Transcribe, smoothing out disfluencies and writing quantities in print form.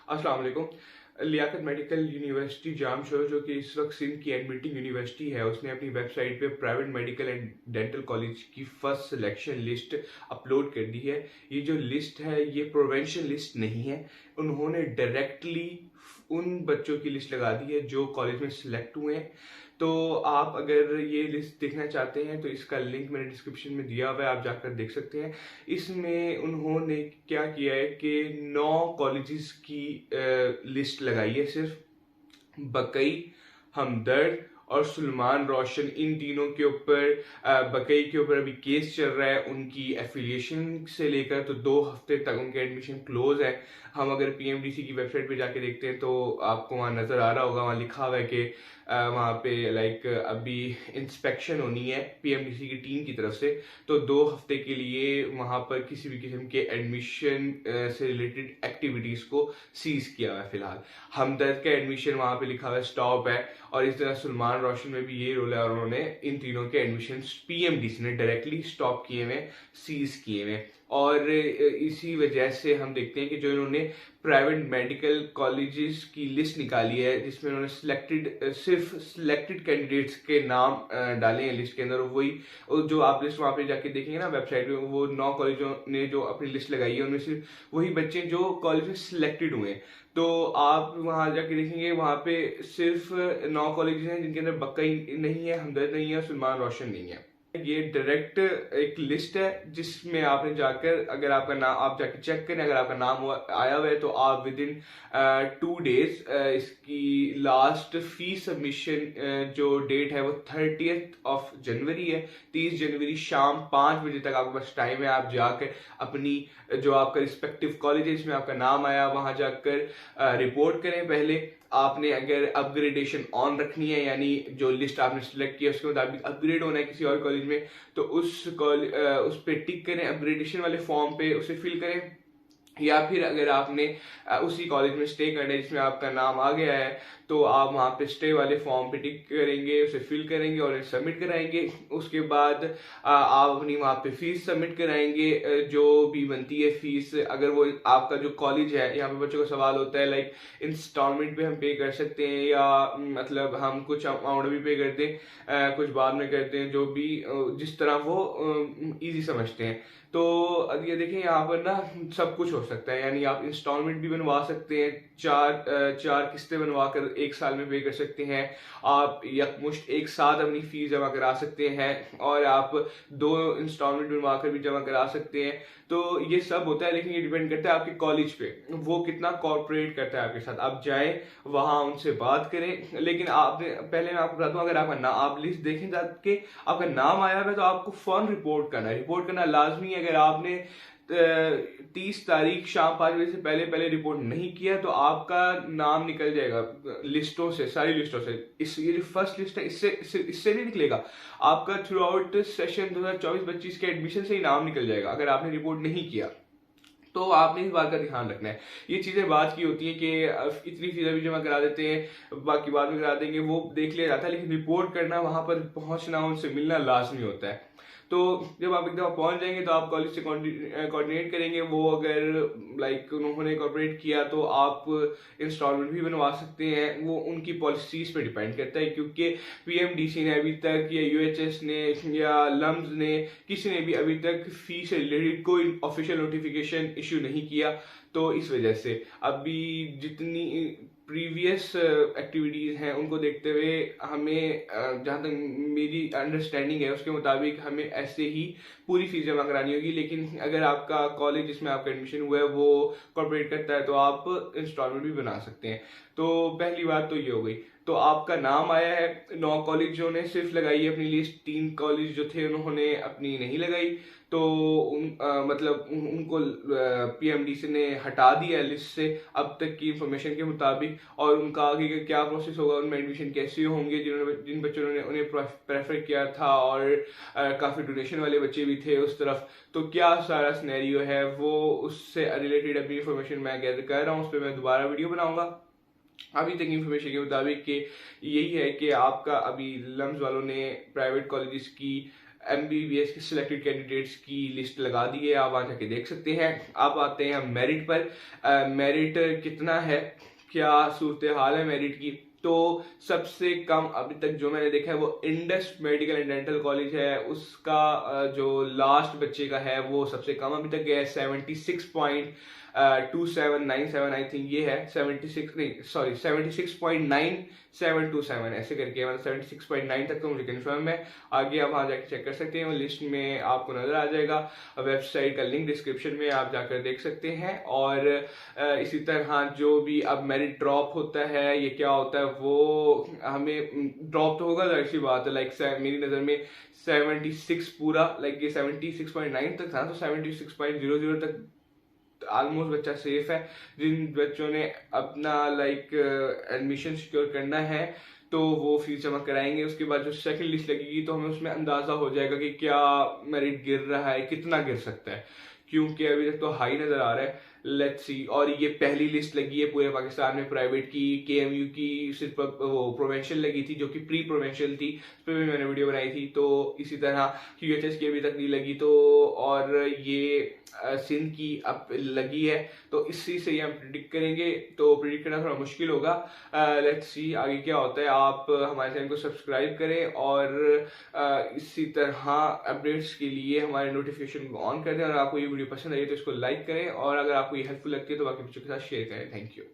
अस्सलाम वालेकुम। Liaquat medical university Jamshoro जो कि इस वक्त सिंध की एडमिटिंग यूनिवर्सिटी है, उसने अपनी वेबसाइट पे private medical and dental college की फर्स्ट सिलेक्शन लिस्ट अपलोड कर दी है। ये जो लिस्ट है ये प्रोवेंशन लिस्ट नहीं है, उन्होंने डायरेक्टली उन बच्चों की लिस्ट लगा दी है जो कॉलेज में सिलेक्ट हुए हैं। तो आप अगर ये लिस्ट देखना चाहते हैं तो इसका लिंक मैंने डिस्क्रिप्शन में दिया हुआ है, आप जाकर देख सकते हैं। इसमें उन्होंने क्या किया है कि 9 कॉलेजेस की लिस्ट लगाई है सिर्फ। बकई, हमदर्द और सुलेमान रोशन, इन तीनों के ऊपर बकई के ऊपर अभी केस चल रहा है उनकी एफिलिएशन से लेकर, तो 2 हफ्ते तक उनके एडमिशन क्लोज है। हम अगर पीएमडीसी की वेबसाइट पे जाके देखते हैं तो आपको वहाँ नज़र आ रहा होगा, वहाँ लिखा हुआ है कि वहाँ पे अभी इंस्पेक्शन होनी है पीएमडीसी की टीम की तरफ से, तो 2 हफ्ते के लिए वहाँ पर किसी भी किस्म के एडमिशन से रिलेटेड एक्टिविटीज़ को सीज किया हुआ है फिलहाल। हमदर्द का एडमिशन वहाँ पे लिखा हुआ है स्टॉप है, और इस तरह सुलेमान रोशन में भी ये रोल है और उन्होंने इन तीनों के एडमिशन पीएमडीसी ने डायरेक्टली स्टॉप किए हुए, सीज किए हुए। और इसी वजह से हम देखते हैं कि जो इन्होंने प्राइवेट मेडिकल कॉलेजेस की लिस्ट निकाली है जिसमें उन्होंने सिर्फ सिलेक्टेड कैंडिडेट्स के नाम डाले हैं लिस्ट के अंदर, वही जो आप लिस्ट वहाँ पे जाके देखेंगे ना वेबसाइट पे, वो 9 कॉलेजों ने जो अपनी लिस्ट लगाई है उनमें से वही बच्चे जो कॉलेज में सिलेक्टेड हुए हैं। तो आप वहाँ जाके देखेंगे वहाँ पे सिर्फ 9 कॉलेजेस हैं जिनके अंदर बक्कई नहीं है, हमदर्द नहीं है, सुलेमान रोशन नहीं है। ये डायरेक्ट एक लिस्ट है जिसमें आपने जाकर अगर आपका नाम आप जाके चेक करें, अगर आपका नाम आया हुआ है तो आप विद इन 2 डेज इसकी लास्ट फी सबमिशन जो डेट है वो 30 जनवरी है। 30 जनवरी शाम 5 बजे तक आपके पास टाइम है। आप जाकर अपनी जो आपका रिस्पेक्टिव कॉलेज है जिसमें आपका नाम आया वहां जाकर रिपोर्ट करें। पहले आपने अगर अपग्रेडेशन ऑन रखनी है, यानी जो लिस्ट आपने सिलेक्ट किया उसके मुताबिक अपग्रेड होना है किसी और कॉलेज में, तो उस पे टिक करें, अपग्रेडेशन वाले फॉर्म पे उसे फिल करें। या फिर अगर आपने उसी कॉलेज में स्टे करना है जिसमें आपका नाम आ गया है तो आप वहाँ पे स्टे वाले फॉर्म पे टिक करेंगे, उसे फिल करेंगे और सबमिट कराएंगे। उसके बाद आप अपनी वहाँ पे फीस सबमिट कराएंगे, जो भी बनती है फीस। अगर वो आपका जो कॉलेज है, यहाँ पे बच्चों का सवाल होता है लाइक इंस्टॉलमेंट पे हम पे कर सकते हैं या मतलब हम कुछ अमाउंट भी पे करते हैं, कुछ बाद में करते हैं, जो भी जिस तरह वो इजी समझते हैं। तो ये देखें यहाँ पर ना सब कुछ हो सकता है, यानी आप इंस्टॉलमेंट भी बनवा सकते हैं, चार किस्तें बनवा कर 1 साल में पे कर सकते हैं। आप यकमुश्त एक साथ अपनी फीस जमा करा सकते हैं और आप 2 इंस्टॉलमेंट बनवा कर भी जमा करा सकते हैं। तो ये सब होता है, लेकिन ये डिपेंड करता है आपके कॉलेज पे, वो कितना कॉर्पोरेट करता है आपके साथ। आप जाएं वहां उनसे बात करें। लेकिन आपने पहले मैं आपको बता दूं, अगर आपका नाम आप लिस्ट देखें जाके आपका नाम आया है तो आपको फौरन रिपोर्ट करना है। रिपोर्ट करना लाजमी है। अगर आपने 30 तारीख शाम 5 बजे से पहले पहले रिपोर्ट नहीं किया तो आपका नाम निकल जाएगा लिस्टों से, सारी लिस्टों से। ये जो फर्स्ट लिस्ट है इससे नहीं निकलेगा, आपका थ्रू आउट सेशन 2024-25 के एडमिशन से ही नाम निकल जाएगा अगर आपने रिपोर्ट नहीं किया। तो आपने इस बात का ध्यान रखना है। ये चीजें बात की होती है कि इतनी फीस अभी जमा करा देते हैं, बाकी बाद में करा देंगे, वो देख लिया जाता है, लेकिन रिपोर्ट करना, वहां पर पहुंचना, उनसे मिलना लाजमी होता है। तो जब आप एकदम पहुंच जाएंगे तो आप कॉलेज से कोऑर्डिनेट करेंगे। वो अगर उन्होंने कॉर्पोरेट किया तो आप इंस्टॉलमेंट भी बनवा सकते हैं। वो उनकी पॉलिसीज पे डिपेंड करता है, क्योंकि पीएमडीसी ने अभी तक या यूएचएस ने या लम्स ने किसी ने भी अभी तक फी से रिलेटेड कोई ऑफिशियल नोटिफिकेशन इशू नहीं किया। तो इस वजह से अभी जितनी प्रीवियस एक्टिविटीज़ हैं उनको देखते हुए हमें जहाँ तक मेरी अंडरस्टैंडिंग है उसके मुताबिक हमें ऐसे ही पूरी फीस जमा करानी होगी। लेकिन अगर आपका कॉलेज जिसमें आपका एडमिशन हुआ है वो कॉर्पोरेट करता है तो आप इंस्टॉलमेंट भी बना सकते हैं। तो पहली बात तो ये हो गई। तो आपका नाम आया है, 9 कॉलेजों ने सिर्फ लगाई है अपनी लिस्ट, 3 कॉलेज जो थे उन्होंने अपनी नहीं लगाई। तो उनको पीएमडीसी ने हटा दिया लिस्ट से अब तक की इंफॉर्मेशन के मुताबिक। और उनका आगे का क्या प्रोसेस होगा, उनमें एडमिशन कैसे होंगे, जिन बच्चों ने उन्हें प्रेफर किया था, और काफ़ी डोनेशन वाले बच्चे भी थे उस तरफ, तो क्या सारा सिनेरियो है वो उससे रिलेटेड अभी इंफॉर्मेशन मैं गैदर कर रहा हूँ, उस पर मैं दोबारा वीडियो बनाऊंगा। अभी तक इंफॉर्मेशन के मुताबिक कि यही है कि आपका अभी लम्स वालों ने प्राइवेट कॉलेजेस की MBBS के सिलेक्टेड कैंडिडेट्स की लिस्ट लगा दी है, आप वहाँ जाके देख सकते हैं। आप आते हैं मेरिट पर। मेरिट कितना है, क्या सूरत हाल है मेरिट की। तो सबसे कम अभी तक जो मैंने देखा है वो Indus medical and dental college है, उसका जो लास्ट बच्चे का है वो सबसे कम अभी तक गया है 76.2797 आई थिंक ये है 76 नहीं सॉरी 76.9727 ऐसे करके, मतलब 76.9 तक तो मुझे कंफर्म है। आगे आप वहाँ जाकर चेक कर सकते हैं, वो लिस्ट में आपको नजर आ जाएगा। वेबसाइट का लिंक डिस्क्रिप्शन में आप जाकर देख सकते हैं। और इसी तरह जो भी अब मेरिट ड्रॉप होता है ये क्या होता है, वो हमें ड्रॉप तो होगा, जाहिर सी बात है। लाइक मेरी नज़र में 76 पूरा, लाइक ये 76.9 तक था, तो 76.00 तक ऑलमोस्ट बच्चा सेफ है। जिन बच्चों ने अपना लाइक एडमिशन सिक्योर करना है तो वो फीस जमा कराएंगे। उसके बाद जो सेकंड लिस्ट लगेगी तो हमें उसमें अंदाजा हो जाएगा कि क्या मेरिट गिर रहा है, कितना गिर सकता है, क्योंकि अभी तक तो हाई नजर आ रहा है। Let's see. और ये पहली लिस्ट लगी है पूरे पाकिस्तान में प्राइवेट की। KMU की सिर्फ वो प्रोवेंशियल लगी थी, जो कि प्री प्रोवेंशियल थी, उस पर भी मैंने वीडियो बनाई थी। तो इसी तरह QHS की अभी तक नहीं लगी, तो और ये सिंध की अब लगी है, तो इसी से हम प्रिडिक्ट करेंगे। तो प्रिडिक्ट करना थोड़ा मुश्किल होगा। लेट्स सी आगे क्या होता है। आप हमारे चैनल को सब्सक्राइब करें और इसी तरह अपडेट्स के लिए हमारे नोटिफिकेशन को ऑन कर दें। और आपको ये वीडियो पसंद आई तो इसको लाइक करें, और अगर आपको ये हेल्पफुल लगती है तो बाकी बच्चों के साथ शेयर करें। Thank you.